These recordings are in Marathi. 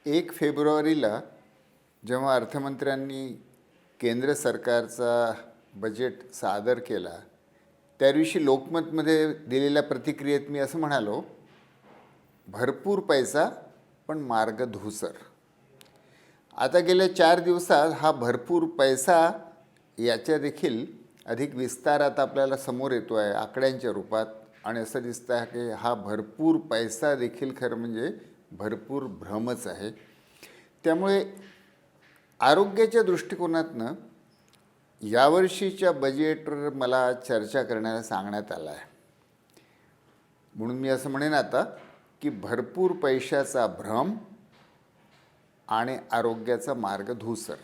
1 फेब्रुवारीला जेव्हा अर्थमंत्र्यांनी केंद्र सरकारचा बजेट सादर केला त्या दिवशी लोकमतमध्ये दिलेल्या प्रतिक्रियेत मी असं म्हणालो, भरपूर पैसा पण मार्ग धूसर. आता गेल्या 4 दिवसात हा भरपूर पैसा याच्या देखील अधिक विस्तारात आपल्याला समोर येतो आहे आकड्यांच्या रूपात. आणि असं दिसतं आहे की हा भरपूर पैसा देखील खरं म्हणजे भरपूर भ्रमच आहे. त्यामुळे आरोग्याच्या दृष्टिकोनातनं यावर्षीच्या बजेटवर मला चर्चा करण्याला सांगण्यात आलं आहे. म्हणून मी असं म्हणेन आता की भरपूर पैशाचा भ्रम आणि आरोग्याचा मार्ग धूसर.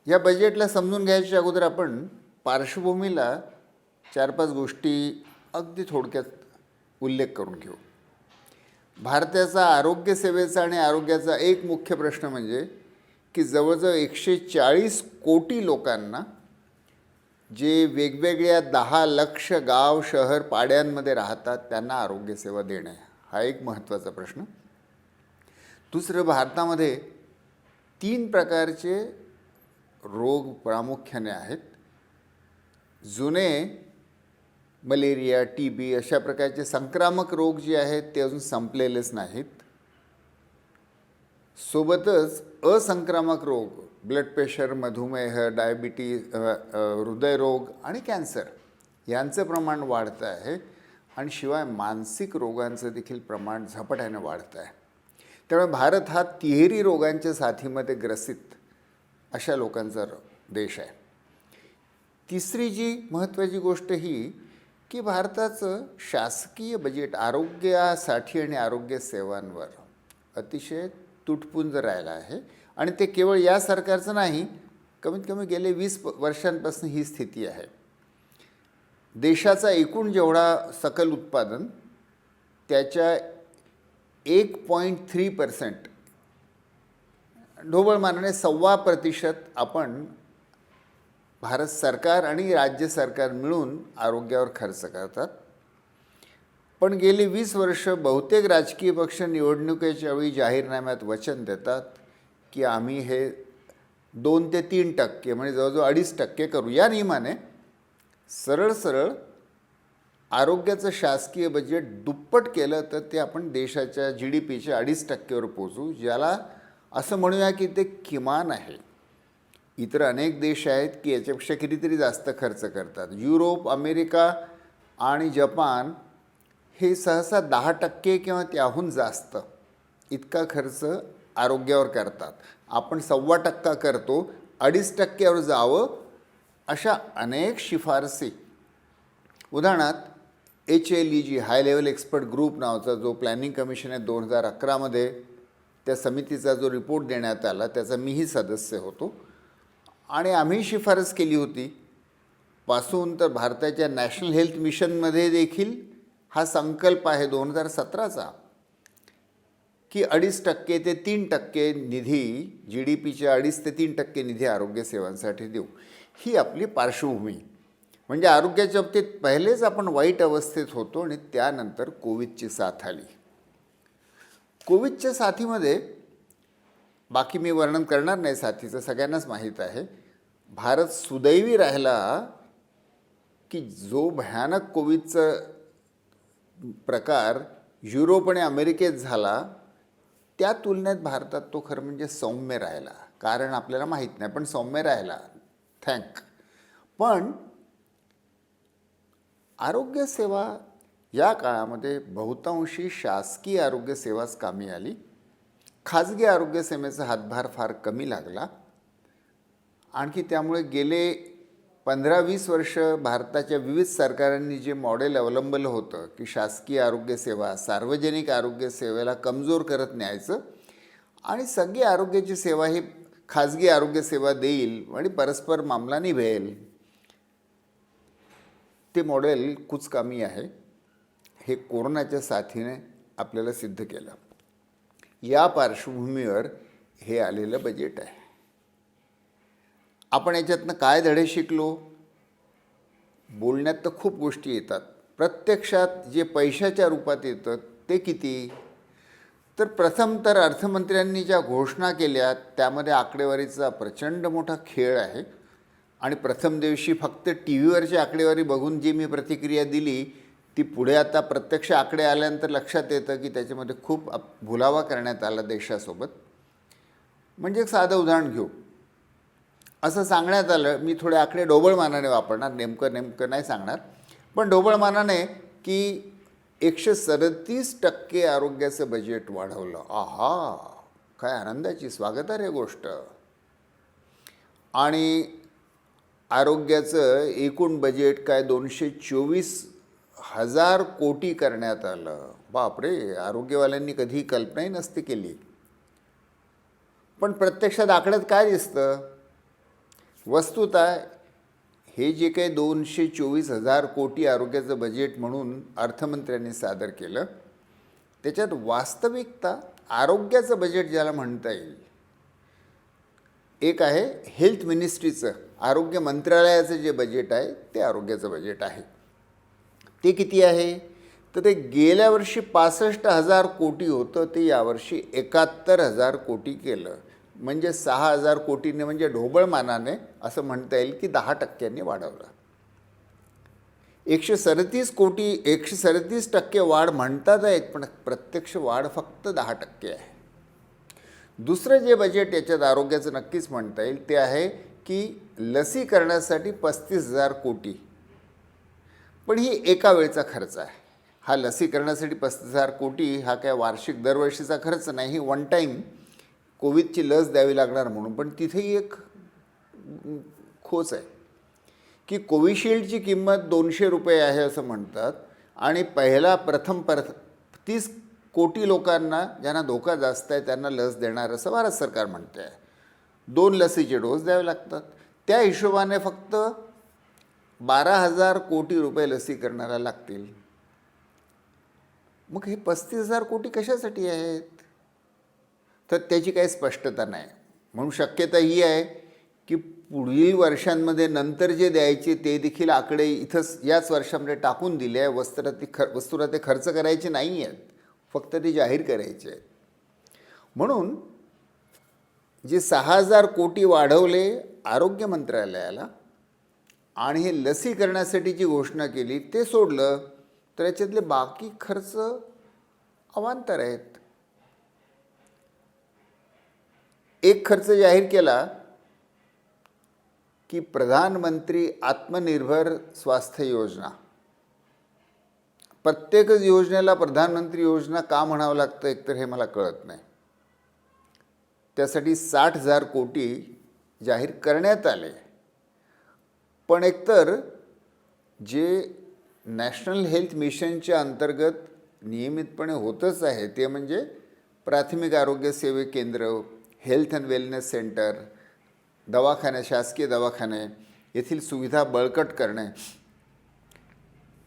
या बजेटला समजून घ्यायच्या अगोदर आपण पार्श्वभूमीला 4-5 गोष्टी अगदी थोडक्यात उल्लेख करून घेऊ. भारताचा आरोग्य सेवेचा आणि आरोग्याचा एक मुख्य प्रश्न म्हणजे की जवळजवळ 140 कोटी लोकांना जे वेगवेगळ्या 10 लक्ष गाव शहर पाड्यांमध्ये राहतात त्यांना आरोग्यसेवा देणे हा एक महत्त्वाचा प्रश्न. दुसरं, भारतामध्ये 3 प्रकारचे रोग प्रामुख्याने आहेत. जुने मलेरिया, TB अशा प्रकारचे संक्रामक रोग जे आहेत ते अजून संपलेलेच नाहीत. सोबतच असंक्रामक रोग, ब्लड प्रेशर, मधुमेह, डायबिटीज, हृदयरोग आणि कॅन्सर यांचं प्रमाण वाढतं आहे. आणि शिवाय मानसिक रोगांचं देखील प्रमाण झपाट्याने वाढतं आहे. त्यामुळे भारत हा तिहेरी रोगांच्या साथीमध्ये ग्रसित अशा लोकांचा देश आहे. तिसरी जी महत्त्वाची गोष्ट ही की भारताचं शासकीय बजेट आरोग्यासाठी आणि आरोग्य सेवांवर अतिशय तुटपुंज राहिलं आहे. आणि ते केवळ या सरकारचं नाही, कमीत कमी गेले 20 वर्षांपासून ही स्थिती आहे. देशाचा एकूण जेवढा सकल उत्पादन त्याच्या 1.3% ढोबळ मानाने 1.25% आपण भारत सरकार आणि राज्य सरकार मिळून आरोग्यावर खर्च करतात. पण गेली 20 वर्ष बहुतेक राजकीय पक्ष निवडणुकीच्या वेळी जाहीरनाम्यात वचन देतात की आम्ही हे 2 ते 3% म्हणजे जवळजवळ 2.5% करू. या नियमाने सरळ आरोग्याचं शासकीय बजेट दुप्पट केलं तर ते आपण देशाच्या GDPच्या 2.5%वर पोचू, ज्याला असं म्हणूया की ते किमान आहे. इतर अनेक देश आहेत की याच्यापेक्षा कितीतरी जास्त खर्च करतात. युरोप, अमेरिका आणि जपान हे सहसा 10% किंवा त्याहून जास्त इतका खर्च आरोग्यावर करतात. आपण 1.25% करतो, 2.5%वर जावं अशा अनेक शिफारसी. उदाहरणार्थ HLEG high level expert group नावाचा जो प्लॅनिंग कमिशन आहे 2011मध्ये त्या समितीचा जो रिपोर्ट देण्यात आला त्याचा मीही सदस्य होतो. आणि आम्ही शिफारस केली होती पासून तर भारताच्या नॅशनल हेल्थ मिशनमध्ये देखील हा संकल्प आहे 2017चा की 2.5% ते 3% निधी GDPच्या 2.5% ते 3% निधी आरोग्य सेवांसाठी देऊ. ही आपली पार्श्वभूमी. म्हणजे आरोग्याच्या बाबतीत पहिलेच आपण वाईट अवस्थेत होतो आणि त्यानंतर कोविडची साथ आली. कोविडच्या साथीमध्ये बाकी मी वर्णन करणार नाही, साथीचं सगळ्यांनाच माहीत आहे. भारत सुदैवी राहिला की जो भयानक कोविडचा प्रकार युरोप आणि अमेरिकेत झाला त्या तुलनेत भारतात तो खरं म्हणजे सौम्य राहिला. कारण आपल्याला माहीत नाही पण सौम्य राहिला, पण आरोग्यसेवा या काळामध्ये बहुतांशी शासकीय आरोग्यसेवाच कामी आली. खाजगी आरोग्यसेवेचा हातभार फार कमी लागला. आणखी त्यामुळे गेले 15-20 वर्ष भारताच्या विविध सरकारांनी जे मॉडेल अवलंबलं होतं की शासकीय आरोग्यसेवा सार्वजनिक आरोग्यसेवेला कमजोर करत न्यायचं आणि सगळी आरोग्याची सेवा ही खाजगी आरोग्यसेवा देईल आणि परस्पर मामला निभेल, ते मॉडेल कुचकामी आहे. हे कोरोनाच्या साथीने आपल्याला सिद्ध केलं. या पार्श्वभूमीवर हे आलेलं बजेट आहे. आपण याच्यातनं काय धडे शिकलो? बोलण्यात तर खूप गोष्टी येतात, प्रत्यक्षात जे पैशाच्या रूपात येतं ते किती? तर प्रथम तर अर्थमंत्र्यांनी ज्या घोषणा केल्या त्यामध्ये आकडेवारीचा प्रचंड मोठा खेळ आहे. आणि प्रथम दिवशी फक्त टी व्हीवरची आकडेवारी बघून जी मी प्रतिक्रिया दिली ती पुढे आता प्रत्यक्ष आकडे आल्यानंतर लक्षात येतं की त्याच्यामध्ये खूप भुलावा करण्यात आला देशासोबत. म्हणजे एक साधं उदाहरण घेऊ. असं सांगण्यात आलं, मी थोडे आकडे ढोबळमानाने वापरणार, नेमकं नाही सांगणार, पण ढोबळमानाने की 137% आरोग्याचं बजेट वाढवलं. आहा, काय आनंदाची स्वागतार्ह गोष्ट. आणि आरोग्याचं एकूण बजेट काय 224,000 कोटी करण्यात आलं. बापरे, आरोग्यवाल्यांनी कधी कल्पनाही नसती केली. पण प्रत्यक्षात आकड्यात काय दिसतं? वस्तुतः हे जे काही 224,000 कोटी आरोग्याचं बजेट म्हणून अर्थमंत्र्यांनी सादर केलं, त्याच्यात वास्तविकता आरोग्याचं बजेट ज्याला म्हणता येईल, एक आहे हेल्थ मिनिस्ट्रीचं, आरोग्य मंत्रालयाचं जे बजेट आहे ते आरोग्याचं बजेट आहे. ते किती आहे? तर ते गेल्या वर्षी 65,000 कोटी होतं, ते यावर्षी 71,000 कोटी केलं. म्हणजे 6,000 कोटीने, म्हणजे ढोबळमानाने असं म्हणता येईल की 10% वाढवलं. 137% वाढ म्हणतात आहेत, पण प्रत्यक्ष वाढ फक्त 10% आहे. दुसरं जे बजेट याच्यात आरोग्याचं नक्कीच म्हणता येईल ते आहे की लसीकरणासाठी 35,000 कोटी. पण ही एका वेळचा खर्च आहे. हा लसीकरणासाठी 35,000 कोटी हा काय वार्षिक दरवर्षीचा खर्च नाही, ही वन टाईम कोविडची लस द्यावी लागणार म्हणून. पण तिथेही एक खोच आहे की कोविशिल्डची किंमत 200 रुपये आहे असं म्हणतात, आणि प्रथम 30 कोटी लोकांना ज्यांना धोका जास्त आहे त्यांना लस देणार असं भारत सरकार म्हणते आहे. 2 लसीचे डोस द्यावे लागतात. त्या हिशोबाने फक्त 12,000 कोटी रुपये लसीकरणाला लागतील. मग हे 35,000 कोटी कशासाठी आहेत? तर त्याची काही स्पष्टता नाही. म्हणून शक्यता ही आहे की पुढील वर्षांमध्ये नंतर जे द्यायचे ते देखील आकडे इथंच याच वर्षामध्ये टाकून दिले आहे. वस्तुला ते खर्च करायचे नाही आहेत, फक्त ते जाहीर करायचे आहेत. म्हणून जे 6,000 कोटी वाढवले आरोग्य मंत्रालयाला आणि हे लसीकरणासाठी जी घोषणा केली ते सोडलं तर याच्यातले बाकी खर्च अवांतर आहेत. एक खर्च जाहीर केला की प्रधानमंत्री आत्मनिर्भर स्वास्थ्य योजना. प्रत्येकच योजनेला प्रधानमंत्री योजना का म्हणावं लागतं एकतर हे मला कळत नाही. त्यासाठी 60,000 कोटी जाहीर करण्यात आले. पण एकतर जे नॅशनल हेल्थ मिशनच्या अंतर्गत नियमितपणे होतच आहे ते म्हणजे प्राथमिक आरोग्य सेवा केंद्र, हेल्थ अँड वेलनेस सेंटर, दवाखाने, शासकीय दवाखाने येथील सुविधा बळकट करणे.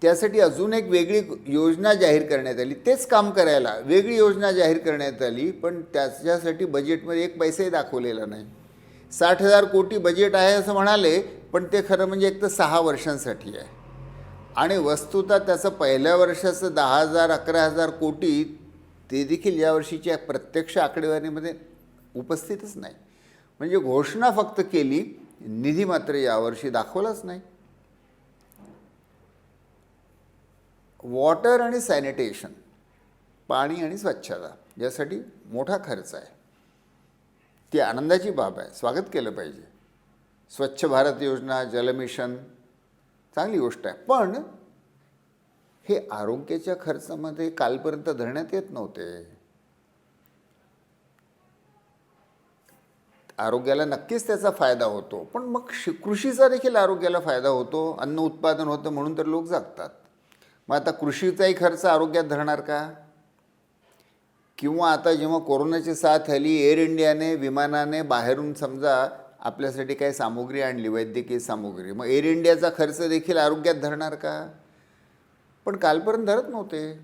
त्यासाठी अजून एक वेगळी योजना जाहीर करण्यात आली. तेच काम करायला वेगळी योजना जाहीर करण्यात आली, पण त्याच्यासाठी बजेटमध्ये एक पैसाही दाखवलेला नाही. 60,000 कोटी बजेट आहे असं म्हणाले, पण ते खरं म्हणजे एक तर 6 वर्षांसाठी आहे. आणि वस्तुतः त्याचं पहिल्या वर्षाचं 10,000 11,000 कोटी ते देखील या वर्षीच्या प्रत्यक्ष आकडेवारीमध्ये उपस्थितच नाही. म्हणजे घोषणा फक्त केली, निधी मात्र यावर्षी दाखवलाच नाही. वॉटर आणि सॅनिटेशन, पाणी आणि स्वच्छता यासाठी मोठा खर्च आहे. ती आनंदाची बाब आहे, स्वागत केलं पाहिजे. स्वच्छ भारत योजना, जल मिशन चांगली गोष्ट आहे. पण हे आरोग्याच्या खर्चामध्ये कालपर्यंत धरण्यात येत नव्हते. आरोग्याला नक्कीच त्याचा फायदा होतो, पण मग कृषीचा देखील आरोग्याला फायदा होतो. अन्न उत्पादन होतं म्हणून तर लोक जगतात. मग आता कृषीचाही खर्च आरोग्यात धरणार का? किंवा आता जेव्हा कोरोनाची साथ आली, एअर इंडियाने विमानाने बाहेरून समजा आपल्यासाठी काही सामुग्री आणली, वैद्यकीय सामुग्री, मग एअर इंडियाचा खर्च देखील आरोग्यात धरणार का? पण कालपर्यंत धरत नव्हते.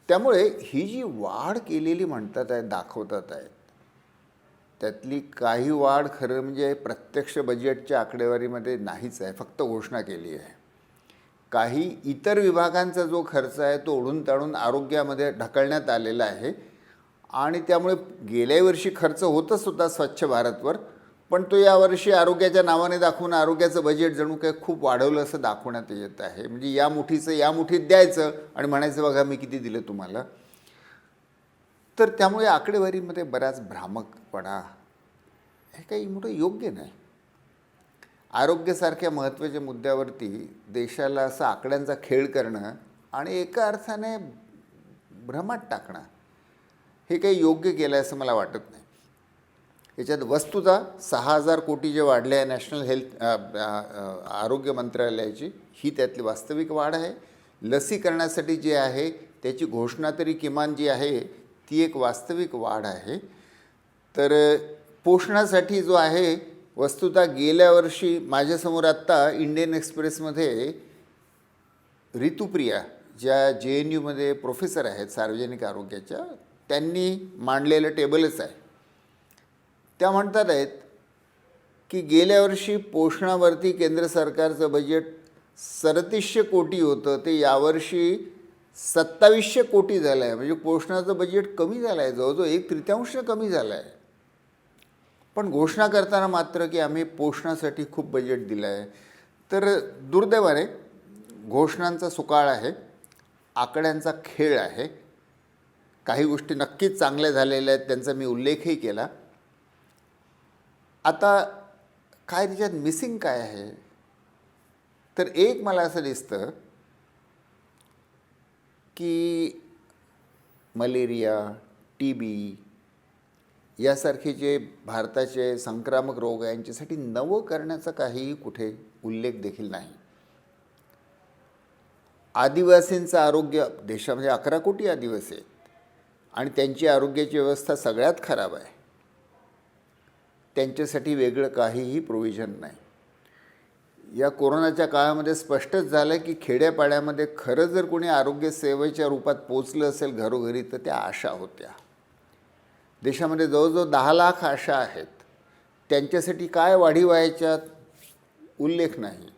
त्यामुळे ही जी वाढ केलेली म्हणतात आहेत, दाखवतात आहेत, त्यातली काही वाढ खरं म्हणजे प्रत्यक्ष बजेटच्या आकडेवारीमध्ये नाहीच आहे, फक्त घोषणा केली आहे. काही इतर विभागांचा जो खर्च आहे तो ओढून ताणून आरोग्यामध्ये ढकलण्यात आलेला आहे आणि त्यामुळे गेल्या वर्षी खर्च होतच होता स्वच्छ भारतवर, पण तो यावर्षी आरोग्याच्या नावाने दाखवून आरोग्याचं बजेट जणू काय खूप वाढवलं असं दाखवण्यात येत आहे. म्हणजे या मुठीचं या मुठीत द्यायचं आणि म्हणायचं बघा मी किती दिलं तुम्हाला. तर त्यामुळे आकडेवारीमध्ये बराच भ्रामकपणा हे काही मोठं योग्य नाही. आरोग्यासारख्या महत्त्वाच्या मुद्द्यावरती देशाला असं आकड्यांचा खेळ करणं आणि एका अर्थाने भ्रमात टाकणं हे काही योग्य केलं आहे असं मला वाटत नाही. याच्यात वस्तुतः 6,000 कोटी जे वाढले आहे नॅशनल हेल्थ आरोग्य मंत्रालयाची, ही त्यातली वास्तविक वाढ आहे. लसीकरणासाठी जे आहे त्याची घोषणा तरी किमान जी आहे ती एक वास्तविक वाढ आहे. तर पोषणासाठी जो आहे वस्तुतः गेल्या वर्षी माझ्यासमोर आत्ता इंडियन एक्सप्रेसमध्ये ऋतुप्रिया ज्या JNUमध्ये प्रोफेसर आहेत सार्वजनिक आरोग्याच्या, त्यांनी मांडलेलं टेबलच आहे. त्या म्हणतात आहेत की गेल्या वर्षी पोषणावरती केंद्र सरकारचं बजेट 3700 कोटी होतं, ते यावर्षी 2700 कोटी झालं आहे. म्हणजे पोषणाचं बजेट कमी झालं आहे, जवळजवळ 1/3 कमी झालं आहे. पण घोषणा करताना मात्र की आम्ही पोषणासाठी खूप बजेट दिलं आहे. तर दुर्दैवाने घोषणांचा सुकाळ आहे, आकड्यांचा खेळ आहे. काही गोष्टी नक्कीच चांगल्या झालेल्या आहेत, त्यांचा मी उल्लेखही केला. आता काय त्याच्यात मिसिंग काय आहे, तर एक मला असं दिसतं की मलेरिया, TB यासारखे जे भारताचे संक्रामक रोग आहे यांच्यासाठी नवं करण्याचा काही कुठे उल्लेख देखील नाही. आदिवासींचं आरोग्य, देशामध्ये 11 कोटी आदिवासी आहेत आणि त्यांची आरोग्याची व्यवस्था सगळ्यात खराब आहे. त्यांच्यासाठी वेगळं काहीही प्रोव्हिजन नाही. या कोरोनाच्या काळामध्ये स्पष्टच झालं की खेड्यापाड्यामध्ये खरं जर कोणी आरोग्य सेवेच्या रूपात पोचलं असेल घरोघरी तर त्या आशा होत्या. देशामध्ये जवळजवळ 10 लाख आशा आहेत. त्यांच्यासाठी काय वाढीव आहे याच्यात उल्लेख नाही.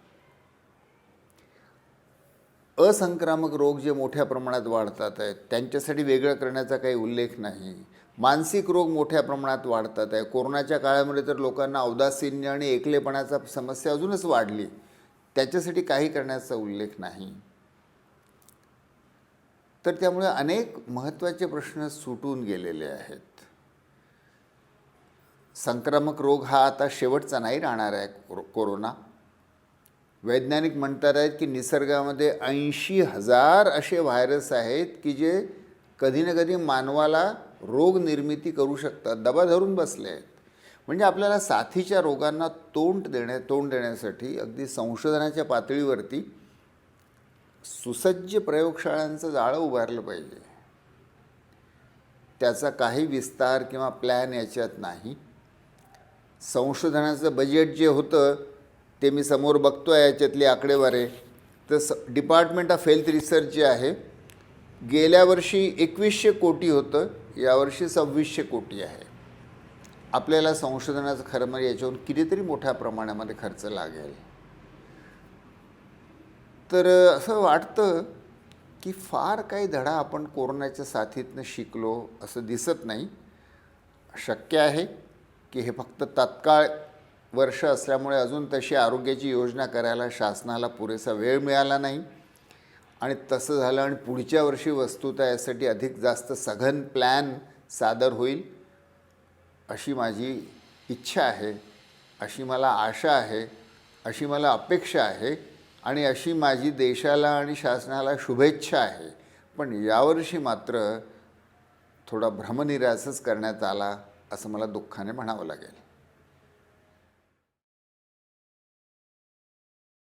असंक्रामक रोग जे मोठ्या प्रमाणात वाढतात आहेत त्यांच्यासाठी वेगळं करण्याचा काही उल्लेख नाही. मानसिक रोग मोठ्या प्रमाणात वाढतात आहे. कोरोनाच्या काळामध्ये तर लोकांना औदासीन्य आणि एकलेपणाचा समस्या अजूनच वाढली, त्याच्यासाठी काही करण्याचा उल्लेख नाही. तर त्यामुळे अनेक महत्त्वाचे प्रश्न सुटून गेलेले आहेत. संक्रामक रोग हा आता शेवटचा नाही राहणार आहे कोरोना. वैज्ञानिक म्हणतात आहेत की निसर्गामध्ये 80,000 असे व्हायरस आहेत की जे कधी ना कधी मानवाला रोग निर्मिती करू शकतात, दबा धरून बसले आहेत. म्हणजे आपल्याला साथीच्या रोगांना तोंड देण्यासाठी अगदी संशोधनाच्या पातळीवरती सुसज्ज प्रयोगशाळांचं जाळं उभारलं पाहिजे. त्याचा काही विस्तार किंवा प्लॅन याच्यात नाही. संशोधनाचं बजेट जे होतं ते मी समोर बघतो आहे, याच्यातली आकडेवारी. तर डिपार्टमेंट ऑफ हेल्थ रिसर्च जे आहे गेल्या वर्षी 2100 कोटी होतं, यावर्षी 2600 कोटी आहे. आपल्याला संशोधनाचं खरं म्हणजे याच्यावरून कितीतरी मोठ्या प्रमाणामध्ये खर्च लागेल. तर असं वाटतं की फार काही धडा आपण कोरोनाच्या साथीतनं शिकलो असं दिसत नाही. शक्य आहे की हे फक्त तात्काळ वर्ष असल्यामुळे अजून तशी आरोग्याची योजना करायला शासनाला पुरेसा वेळ मिळाला नाही आणि तसं झालं आणि पुढच्या वर्षी वस्तुतः यासाठी अधिक जास्त सघन प्लॅन सादर होईल अशी माझी इच्छा आहे, अशी मला आशा आहे, अशी मला अपेक्षा आहे आणि अशी माझी देशाला आणि शासनाला शुभेच्छा आहे. पण यावर्षी मात्र थोडा भ्रमनिरासच करण्यात आला असं मला दुःखाने म्हणावं लागेल.